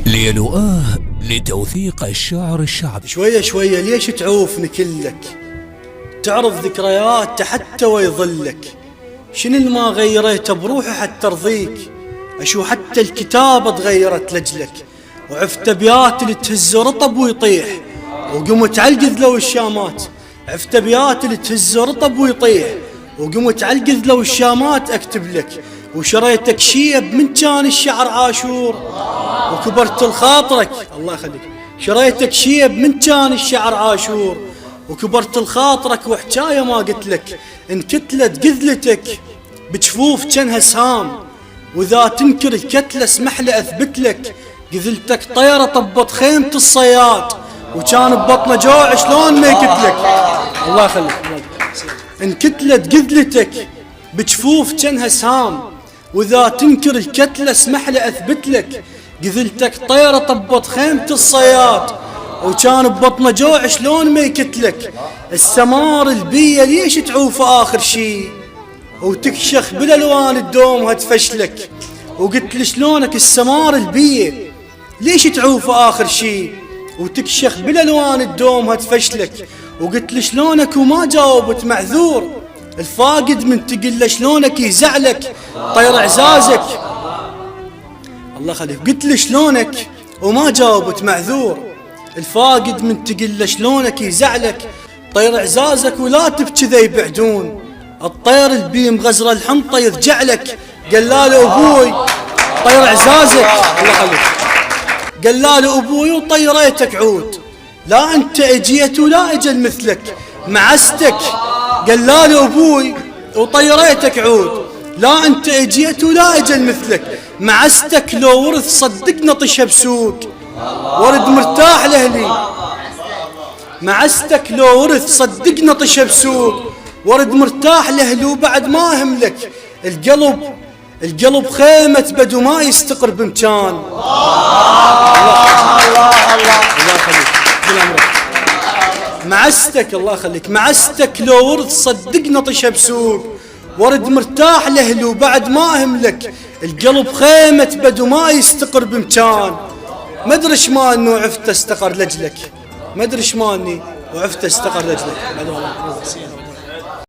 ليلوآه لتوثيق الشعر الشعبي. شوية شوية ليش تعوفني كلك؟ تعرض ذكريات حتى ويظلك. شنو اللي ما غيريته بروحي حتى ارضيك؟ اشو حتى الكتابة تغيرت لجلك، وعفت ابيات اللي تهز رطب ويطيح، وقمت علقذ لو الشامات. عفت ابيات اللي تهز رطب ويطيح، وقمت علقذ لو الشامات اكتب لك. وشريتك شيب من كان الشعر عاشور، وكبرت الخاطرك الله يخليك. شريتك شيب من كان الشعر عاشور، وكبرت الخاطرك وحكاية ما قلت لك. انكتلت قذلتك بجفوف جنها سهام، وإذا تنكر الكتلة اسمح لي أثبت لك. قذلتك طيرة طبت خيمة الصياد، وكان ببطنه جوع شلون ما يقتلك. الله يخليك. انكتلت قذلتك بجفوف جنها سهام، وإذا تنكر الكتلة اسمح لي أثبت لك. قذلتك طيرة طبت خيمة الصياد، وكان ببطنه جوع شلون ما يقتلك. السمار البية ليش تعوف آخر شي، وتكشخ بالألوان الدوم تفشلك. وقلت لي شلونك السمار البية ليش تعوف آخر شي، وتكشخ بالألوان الدوم تفشلك. وقلت لي شلونك وما جاوبت معذور، الفاقد من تقل شلونك يزعلك طير اعزازك. الله يخليك. قلت لي شلونك وما جاوبت معذور، الفاقد من تقل شلونك يزعلك طير اعزازك. ولا تبكي ذا يبعدون، الطير البي مغزر الحنطة يرجع لك. قال له ابوي طير اعزازك. الله يخليك. قال له ابوي وطيريتك عود، لا انت اجيت ولا اجل مثلك معستك. قال له ابوي وطيريتك عود، لا انت اجيت ولا اجل مثلك معستك. لو ورث صدقنا طشه بسوق، ورد مرتاح لاهلي معستك. لو ورث صدقنا طشه بسوق، ورد مرتاح لاهلي. وبعد ما هملك القلب خيمة بدو ما يستقر بمكان. الله يخليك. معستك الله يخليك. معستك لو ورث صدقنا طشه بسوق، ورد مرتاح لاهلي. وبعد ما هملك القلب خيمة بدو ما يستقر بمكان. ما ادري شماني وعفت استقر لجلك، ما ادري شماني وعفت استقر لجلك.